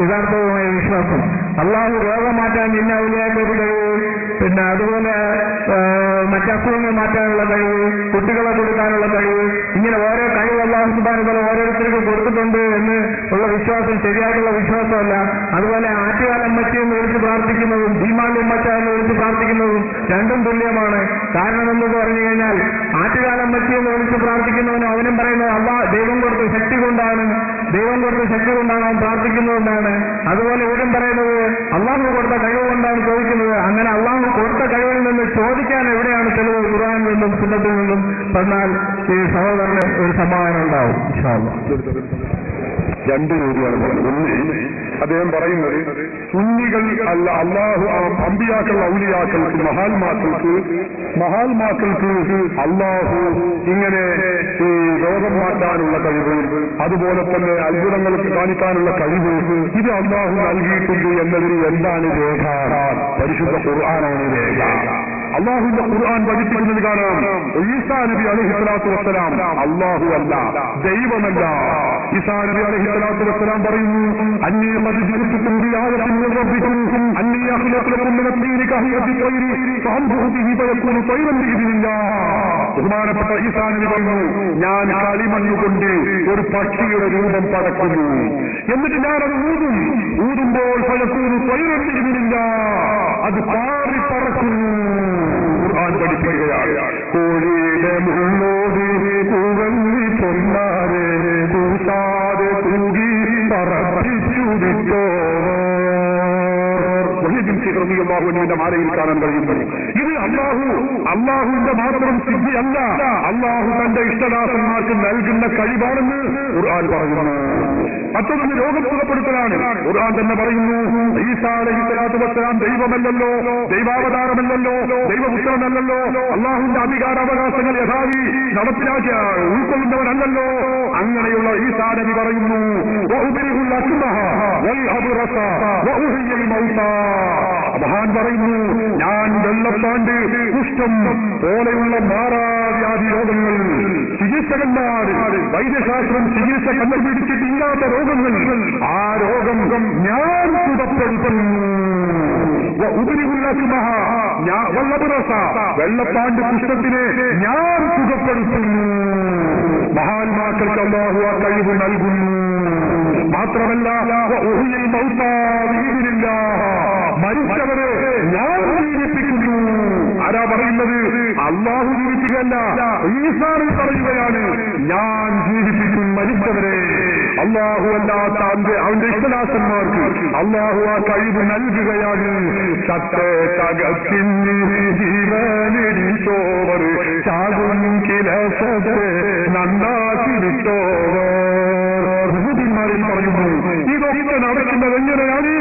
യഥാർത്ഥമായ വിശ്വാസം. അള്ളാഹു രോഗം മാറ്റാൻ ഇന്ന ഔലിയാക്കൾക്ക് കഴിവ്, പിന്നെ അതുപോലെ മറ്റസുഖങ്ങൾ മാറ്റാനുള്ള കഴിവ്, കുട്ടികളെ കൊടുക്കാനുള്ള കഴിവ്, ഇങ്ങനെ ഓരോ കഴിവ് അള്ളാഹു സുബ്ഹാനഹു വ തആല ഓരോരുത്തർക്കും കൊടുത്തിട്ടുണ്ട് എന്ന് ഉള്ള വിശ്വാസം ശരിയായിട്ടുള്ള വിശ്വാസമല്ല. അതുപോലെ ആറ്റുകാലമ്മച്ചി എന്ന് വിളിച്ച് പ്രാർത്ഥിക്കുന്നതും ഭീമാലിയമ്മച്ച എന്ന് വിളിച്ച് പ്രാർത്ഥിക്കുന്നതും രണ്ടും തുല്യമാണ്. കാരണം എന്തെന്ന് പറഞ്ഞു കഴിഞ്ഞാൽ ആറ്റുകാലമ്മച്ചി എന്ന് വിളിച്ച് പ്രാർത്ഥിക്കുന്നവനും അവനും പറയുന്നത് ദൈവം കൊടുത്ത ശക്തി കൊണ്ടാണ് അവൻ പ്രാർത്ഥിക്കുന്നതെന്നാണ്. അതുപോലെ ഇവരും പറയുന്നത് അള്ളാഹു കൊടുത്ത കഴിവ് കൊണ്ടാണ് ചോദിക്കുന്നത്. അങ്ങനെ അള്ളാഹു കൊടുത്ത കഴിവിൽ നിന്ന് ചോദിക്കാൻ എവിടെയാണ് തെളിവ്? ഖുർആനിൽ നിന്നും സുന്നത്തിൽ നിന്നും പറഞ്ഞാൽ ഈ സഹോദരന് ഒരു സമാധാനം ഉണ്ടാവും. ഇൻഷാ അല്ലാഹ്. രണ്ട് രീതിയാണ്. ഒന്ന്, അദ്ദേഹം പറയുന്നത് സുന്നികൾ അല്ല, അള്ളാഹു അമ്പിയാക്കൾ ഔലിയാക്കൾക്ക് മഹാത്മാക്കൾക്ക് അള്ളാഹു ഇങ്ങനെ ഈ രോഗം മാറ്റാനുള്ള കഴിവ്, അതുപോലെ തന്നെ അത്ഭുതങ്ങൾക്ക് കാണിക്കാനുള്ള കഴിവ്, ഇത് അള്ളാഹു നൽകിയിട്ടുണ്ട് എന്നതിന് എന്താണ് രേഖ? പരിശുദ്ധ ഖുർആനാണ് രേഖ. അള്ളാഹുവിന്റെ ഖുർആൻ പഠിപ്പിക്കുന്നത് കാണാം. ഈസാ നബി അലൈഹിസ്സലാത്തു വസ്സലാം അള്ളാഹു അല്ല, ദൈവമല്ല. ഈസാ നബി അലൈഹിസ്സലാത്തു വസ്സലാം പറയുന്നു, അന്നീ ഖദ് ജിഇതുകും ബിആയത്തിൻ മിൻ റബ്ബികും അന്നീ അഖ്ലഖ്തുകും മിന അത്മീനി കഹിയത്തി ത്വയ്രി ഫഅൻഫുഖു ബിഹി ഫയകൂനു ത്വയ്റൻ ബിഇذനില്ലാഹ്. ബഹുമാനപ്പെട്ട ഈസാ നബി പറഞ്ഞു, ഞാൻ കളിമണ്ണുകൊണ്ട് ഒരു പക്ഷിയുടെ രൂപം പടക്കുന്നു, എന്നിട്ട് ഞാനത് ഊതുമ്പോൾ ഫയകൂനു ത്വയ്റൻ ബിഇذനില്ലാഹ്, അത് പാറി പറക്കുന്നു. ഖുർആൻ പഠിപ്പിക്കുകയാണ്. കോഴിയുടെ മുള്ളോട് കുവന്നി പൊന്നാരെ കൂട്ടാതെ തൂകി പറപ്പിച്ചു വിട്ടോ. അള്ളാഹുവിന്റെ മാലയിൽ കാണാൻ കഴിയുന്നു. ഇത് അള്ളാഹുവിന്റെ മാത്രം സിദ്ധിയല്ല, അള്ളാഹു തന്റെ ഇഷ്ടദാസന്മാർക്ക് നൽകുന്ന കഴിവാണെന്ന് ഖുർആൻ പറയുന്നു. മറ്റൊന്ന് രോഗം സുഖപ്പെടുത്തലാണ്. ഖുർആൻ തന്നെ പറയുന്നു, ഈസാ അലൈഹിസ്സലാത്തു വസ്സലാം ദൈവമല്ലല്ലോ, ദൈവാവതാരമല്ലല്ലോ, ദൈവപുത്രനല്ലല്ലോ, അള്ളാഹുവിന്റെ അധികാരാവകാശങ്ങൾ യഥാവി നടപ്പിലാക്കിയ ഉൾക്കൊള്ളുന്നവനല്ലല്ലോ. അങ്ങനെയുള്ള ഈസാ നബി പറയുന്നു, മഹാൻ പറയുന്നു, ഞാൻ വെള്ളപ്പാണ്ട്, കുഷ്ഠം പോലെയുള്ള മാറാവ്യാധി രോഗങ്ങൾ ചികിത്സകന്മാർ വൈദ്യശാസ്ത്രം ചികിത്സ കണ്ടുപിടിച്ചിട്ടില്ലാത്ത രോഗങ്ങൾ, ആ രോഗം ഞാൻ സുഖപ്പെടുത്തുന്നു. വെള്ളപ്പാണ്ട് കുഷ്ഠത്തിനെ ഞാൻ സുഖപ്പെടുത്തുന്നു. മഹാന്മാക്കൾക്ക് അല്ലാഹു ആ കഴിവ് നൽകുന്നു. മാത്രമല്ല മരിച്ചവരെ ഞാൻ ജീവിപ്പിക്കുന്നു. ആരാ പറയുന്നത്? അല്ലാഹു ജീവിപ്പിക്കല്ല, ഈസാ പറയുകയാണ്, ഞാൻ ജീവിപ്പിക്കും മരിച്ചവരെ. അല്ലാഹു അല്ലാത്ത അവന്റെ ഇഷ്ടദാസന്മാർക്ക് അല്ലാഹു ആ കഴിവ് നൽകുകയാണ്. ജീവനിടിച്ചോവർ ചാകും കിലസത്തെ നന്നാക്കി വിട്ടോവർ. പറയുന്നു, ഇതൊക്കെ നടക്കുന്നത് എങ്ങനെയാണ്?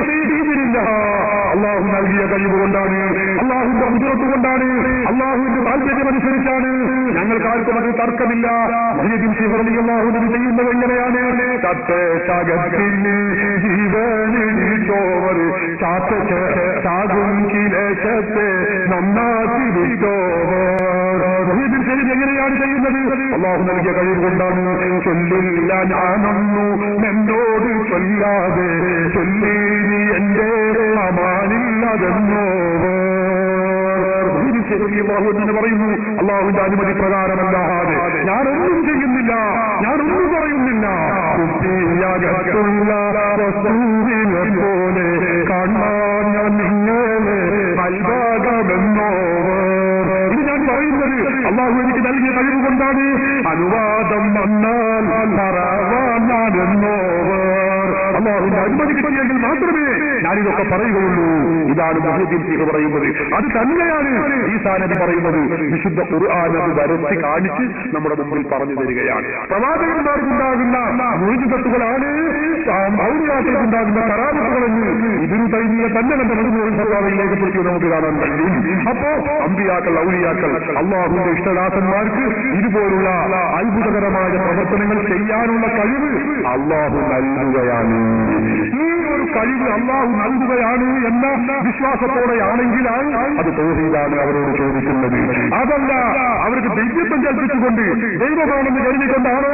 അള്ളാഹു നൽകിയ കഴിവ് കൊണ്ടാണ്, അള്ളാഹുവിന്റെ കുതിരത്ത് കൊണ്ടാണ്, അള്ളാഹുവിന്റെ താല്പര്യമനുസരിച്ചാണ്. ഞങ്ങൾക്ക് ആർക്കും അത് തർക്കമില്ല. അള്ളാഹു ചെയ്യുന്നത് എങ്ങനെയാണ്? ജീവനിടിച്ചോവർ ചാകും കിലേശത്തെ നന്നാക്കി വിട്ടോവർ. എങ്ങനെയാണ് ചെയ്യുന്നത്? അള്ളാഹു നൽകിയ കഴിവ് കൊണ്ടാണ്. ചൊല്ലില്ല ഞാനൊന്നു എന്നോട് ചൊല്ലാതെ, ചൊല്ലി എന്റെ അമാനില്ലതെന്നോ പറയുന്നു. അള്ളാഹുവിന്റെ അനുമതി പ്രകാരമല്ലാതെ ഞാനൊന്നും ചെയ്യുന്നില്ല, ഞാനൊന്നും പറയുന്നില്ല. കുട്ടിയകത്തുള്ള വസ്തുവിനെ പോലെ കാണാൻ ഞാൻ നിങ്ങളെ നൽകാമെന്നോ. ഇത് ഞാൻ പറയുന്നത് അള്ളാഹു എനിക്ക് നൽകിയ കഴിവ് കൊണ്ടാണ്. അനുവാദം വന്നാൽ പറവാനാണെന്നോ. അള്ളാഹുവിന്റെ അനുമതി കിട്ടിയെങ്കിൽ മാത്രമേ ഞാനിതൊക്കെ പറയുകയുള്ളൂ. ഇതാണ് മുഹ്യിദ്ദീൻ ശൈഖ് പറയുന്നത്. അത് തന്നെയാണ് ഈസാ നബി പറയുന്നത്. വിശുദ്ധ ഖുർആൻ അത് വരച്ച് കാണിച്ച് നമ്മുടെ മുമ്പിൽ പറഞ്ഞു തരികയാണ്. പ്രവാചകന്മാർക്കുണ്ടാകുന്ന മുഅ്ജിസത്തുകളാണ് ഔലിയാക്കൾക്കുണ്ടാകുന്ന കറാമത്തുകളെന്ന് ഇബ്നു തൈമിയ്യ തന്നെ തന്റെ മജ്മൂഉൽ ഫതാവയിലേക്ക് കുറിച്ച് നമുക്ക് കാണാൻ കഴിയും. അപ്പോ അമ്പിയാക്കൾ, ഔലിയാക്കൾ, അള്ളാഹുവിന്റെ ഇഷ്ടദാസന്മാർക്ക് ഇതുപോലുള്ള അത്ഭുതകരമായ പ്രവർത്തനങ്ങൾ ചെയ്യാനുള്ള കഴിവ് അള്ളാഹു നൽകുകയാണ്. ഈ ഒരു കഴിവ് അള്ളാഹു നൽകുകയാണ് എന്ന വിശ്വാസത്തോടെയാണെങ്കിലാണ് അത് തൗഹീദാണ് അവരോട് ചോദിക്കുന്നത്. അതല്ല അവർക്ക് ദൈവത്വം കൽപ്പിച്ചുകൊണ്ട് ദൈവമാണെന്ന് കരുതിക്കൊണ്ടാണോ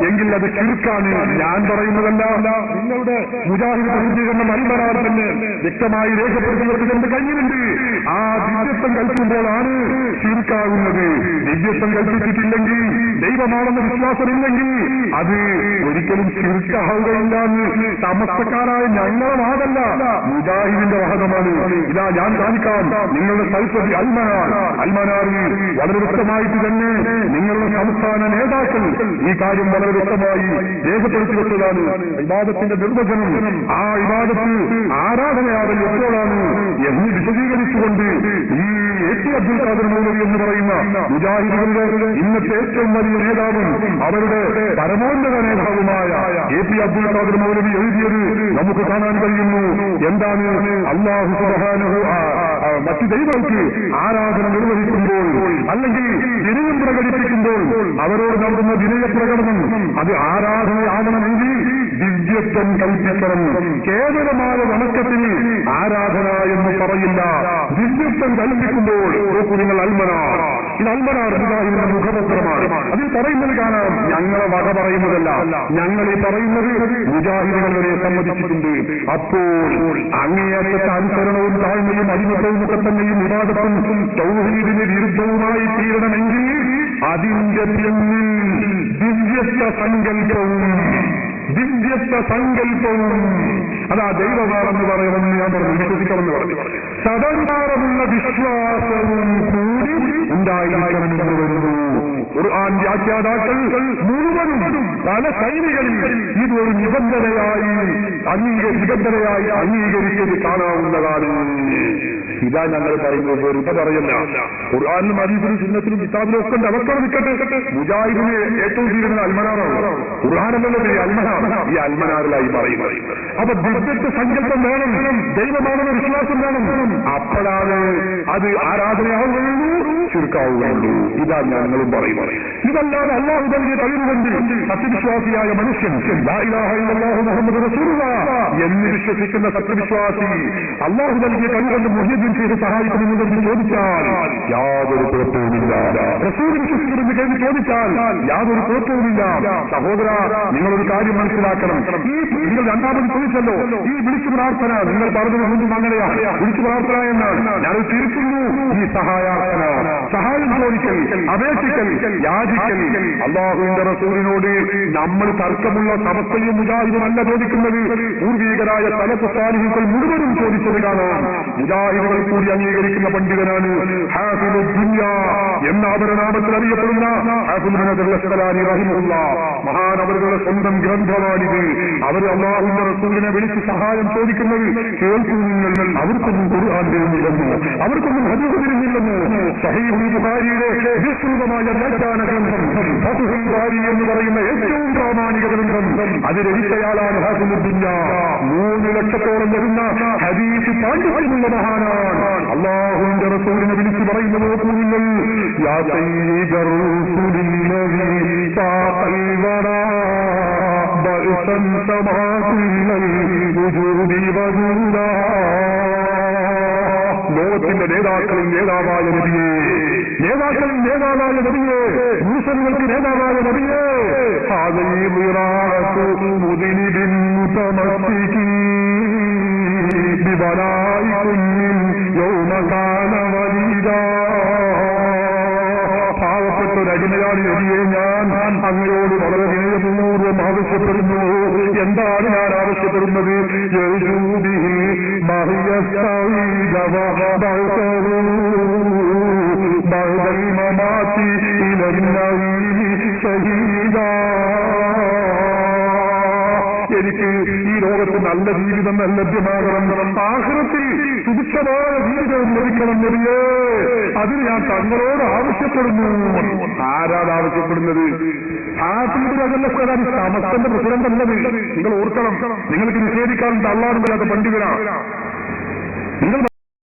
എങ്കിൽ എങ്കിൽ അത് ശിർക്കാണ്. ഞാൻ പറയുന്നതല്ല, നിങ്ങളുടെ മുജാഹിദ് പ്രസിദ്ധീകരണം അൽമനാർ തന്നെ വ്യക്തമായി രേഖപ്പെടുത്തി വെച്ചുകൊണ്ട് കഴിയുന്നുണ്ട്. ആ ദിവ്യത്വം കൽപ്പിക്കുമ്പോഴാണ് ശിർക്കാകുന്നത്. ദിവ്യത്വം കൽപ്പിച്ചിട്ടില്ലെങ്കിൽ, ദൈവമാണെന്ന് വിശ്വാസമില്ലെങ്കിൽ അത് ഒരിക്കലും ശിർക്കാവുകയില്ല എന്ന് സമസ്തക്കാരായ ഞങ്ങളുടെ വാദമല്ല, മുജാഹിദിന്റെ വാദമാണ്. ഇതാ ഞാൻ കാണിക്കാം. നിങ്ങളുടെ സൽപ്പതി അൽമനാറിൽ വളരെ വ്യക്തമായിട്ട് തന്നെ നിങ്ങളുടെ സംസ്ഥാന നേതാക്കൾ ഈ കാര്യം വളരെ വ്യക്തമായി രേഖപ്പെടുത്തി വെച്ചതാണ്. ഇബാദത്തിന്റെ നിർവചനം, ആ ഇബാദത്ത് ആരാധനയാവൽ എപ്പോഴാണ് എന്ന് വിശദീകരിച്ചുകൊണ്ട് ഈ എ.പി. അബ്ദുൽ ഖാദർ മൗലവി എന്ന് പറയുന്ന മുജാഹിദുകളുടെ ഇന്നത്തെ ഏറ്റവും വലിയ നേതാവും അവരുടെ പരമോന്നത നേതാവുമായ എ.പി. അബ്ദുൽ ഖാദർ മൗലവി എഴുതിയത് നമുക്ക് കാണാൻ കഴിയുന്നു. എന്താണ്? അല്ലാഹു സുബ്ഹാനഹു മറ്റു ദൈവങ്ങൾക്ക് ആരാധന നിർവഹിക്കുമ്പോൾ അല്ലെങ്കിൽ വിനയം പ്രകടിപ്പിക്കുമ്പോൾ അവരോട് നടത്തുന്ന വിനയപ്രകടനം അത് ആരാധനയാകണമെങ്കിൽ ദിവ്യത്വം കൽപ്പിക്കണം. കേവലമായ വണക്കത്തിന് ആരാധന എന്ന് പറയില്ല. ദിവ്യത്വം കൽപ്പിക്കുമ്പോൾ നിങ്ങൾ അൽമനാർ, ഇത് അൽമനാർ മുജാഹിദിന്റെ മുഖപത്രമാണ്. അതിൽ പറയുന്നത് കാണാം. ഞങ്ങളെ വക പറയുന്നതല്ല, ഞങ്ങൾ ഈ പറയുന്നത് മുജാഹിദുകൾ വരെ സമ്മതിച്ചിട്ടുണ്ട്. അപ്പോൾ അങ്ങേയറ്റത്തെ അനുസരണവും താഴ്മയും അടിമത്തവും ഒക്കെ തന്നെയും വിവാദത്തും തൗഹീദിന് വിരുദ്ധവുമായി തീരണമെങ്കിൽ അതിന്റെ പിന്നിൽ ദിവ്യത്വ സങ്കല്പവും അതാ ദൈവമാണെന്ന് പറയണമെന്ന് ഞാൻ പറഞ്ഞു, വിശ്വസിക്കണമെന്ന് പറഞ്ഞു. സദാചാരമുള്ള വിശ്വാസവും കൂടി ഉണ്ടായിരിക്കണമെന്ന് വരുന്നു. ഖുർആൻ വ്യാഖ്യാതാക്കൾ മുഴുവനും പല ശൈലികളിൽ ഇതൊരു നിബന്ധനയായി അംഗീകരിച്ചത് കാണാവുന്നതാണ്. ഇതാ ഞങ്ങൾ പറയുന്നത്, വെറുതെ പറയല്ല. ഖുർആനിലും ഹദീസിലും സുന്നത്തിലും കിതാബിലും ഒക്കെ ഉണ്ട്. അതൊക്കെ നിൽക്കട്ടെ. മുജാഹിദിന് ഏറ്റവും ചെയ്യുന്നത് അൽമനാറാണ്. ഖുർആനല്ലത് ഈ അൽമനാറിലായി പറയുന്നത്. അപ്പൊ ദിവ്യത്വ സങ്കല്പം വേണം, ദൈവമാണെന്ന വിശ്വാസം വേണം. അപ്പോഴാണ് അത് ആരാധനയാവുകയുള്ളൂ, ശിർക്കാവുകയുള്ളൂ. ഇതാ ഞങ്ങളും പറയുന്നത്. ഇതല്ലാതെ അല്ലാഹു നൽകിയ കഴിവുകൊണ്ട് സത്യവിശ്വാസിയായ മനുഷ്യൻ ലാ ഇലാഹ ഇല്ലല്ലാഹു മുഹമ്മദ് റസൂലുള്ളാഹ് എന്ന് വിശ്വസിക്കുന്ന സത്യവിശ്വാസി അല്ലാഹു നൽകിയ കഴിവുകൊണ്ട് മുഹ്യിദ്ദീൻ ചെയ്ത് സഹായിക്കുമെന്ന് ചോദിച്ചാൽ യാതൊരു കുഴപ്പവുമില്ല. റസൂൽ വിശ്വസിക്കുമെന്ന് കഴിഞ്ഞ് ചോദിച്ചാൽ യാതൊരു കുഴപ്പവുമില്ല. സഹോദര, നിങ്ങളൊരു കാര്യം മനസ്സിലാക്കണം. നിങ്ങൾ രണ്ടാമത് ചോദിച്ചല്ലോ, ഈ വിളിച്ചു പ്രാർത്ഥന നിങ്ങൾ പറഞ്ഞത് കൊണ്ടും അങ്ങനെയാണ്. വിളിച്ചു പ്രാർത്ഥന എന്നാണ് ഞാനത് തിരുത്തുന്നു. ഈ സഹായം ചോദിക്കൽ, അപേക്ഷിക്കൽ, യാചിക്കൽ. അല്ലാഹുവിന്റെ റസൂലിനോട് നമ്മൾ തർക്കമുള്ള സമസ്തയും മുജാഹിദുമല്ല ചോദിക്കുന്നത്. പൂർവീകരായ സലഫ് സാലിഹുകൾ മുഴുവനും ചോദിച്ചത് കാണാം. മുജാഹിദുകൾ കൂടി അംഗീകരിക്കുന്ന പണ്ഡിതനാണ് ഹാഫിദുദ് ദുനിയ എന്ന അപരനാമത്തിൽ അറിയപ്പെടുന്ന ഹാഫിദ് ഇബ്നു അസ്ഖലാനി റഹിമഹുല്ലാഹ്. മഹാനവറുകളുടെ സ്വന്തം ഗ്രന്ഥമാണിത്. അവർ അല്ലാഹുവിന്റെ റസൂലിനെ വിളിച്ച് സഹായം ചോദിക്കുന്നത് കേൾക്കുന്നില്ല. അവർക്കൊന്നും ഖുർആൻ തിരിഞ്ഞില്ലെന്നോ അവർക്കൊന്നും ഹദീസ് തിരിഞ്ഞില്ലെന്നോ. സഹീഹുൽ ബുഖാരിയുടെ വിസ്തൃതമായ വ്യാഖ്യാന ഗ്രന്ഥം ഫത്ഹുൽ ബാരി എന്ന് പറയുന്ന ഏറ്റവും പ്രാമാണിക ഗ്രന്ഥം അത് രചിച്ചയാളാണ് ഹാഫിദുദ് ദുനിയ. 3 ലക്ഷത്തോളം വരുന്ന ഹദീസ് പാണ്ഡിത്യമുള്ള മഹാനാണ്. അല്ലാഹുവിന്റെ റസൂലിനെ വിളിച്ചു പറയുന്നത് നോക്കുന്നില്ല. യാ സയ്യിദർ റസൂലില്ലദീ സാഖൽ വറാ ബഅസൻ സമാകുല്ലൽ വുജൂദി വജൂദാ. ലോകത്തിന്റെ നേതാക്കളിൽ നേതാവായ നബിയേ, നേതാക്കളിൽ നേതാവായ നബിയേ, മുസ്ലിങ്ങൾക്ക് നേതാവായ നബിയേ. ഹാദീ വിറാഅത്തു മുദ്നിബിൻ മുതമസ്സികി ബിബലായികും യൗമ കാന വലീദാ. പാവപ്പെട്ടൊരടിമയാണ് നബിയെ, ഞാൻ അങ്ങയോട് വളരെ വിനയപൂർവ്വം ആവശ്യപ്പെടുന്നു. എന്താണ് ഞാൻ ആവശ്യപ്പെടുന്നത്? എനിക്ക് ഈ ലോകത്ത് നല്ല ജീവിതം ലഭ്യമാകണം, ആഖിറത്തിൽ സുഭിക്ഷമായ ജീവിതം ലഭിക്കണം നബിയേ. അതിന് ഞാൻ തങ്ങളോട് ആവശ്യപ്പെടുന്നു. ആരാണ് ആവശ്യപ്പെടുന്നത്? സമസ്തന്റെ പ്രസിഡന്റ് അല്ലത്. നിങ്ങൾ ഓർക്കണം, നിങ്ങൾക്ക് നിഷേധിക്കാറുണ്ട് അല്ലാഹുവിന്റെ പണ്ഡിതനാണ് നിങ്ങൾ.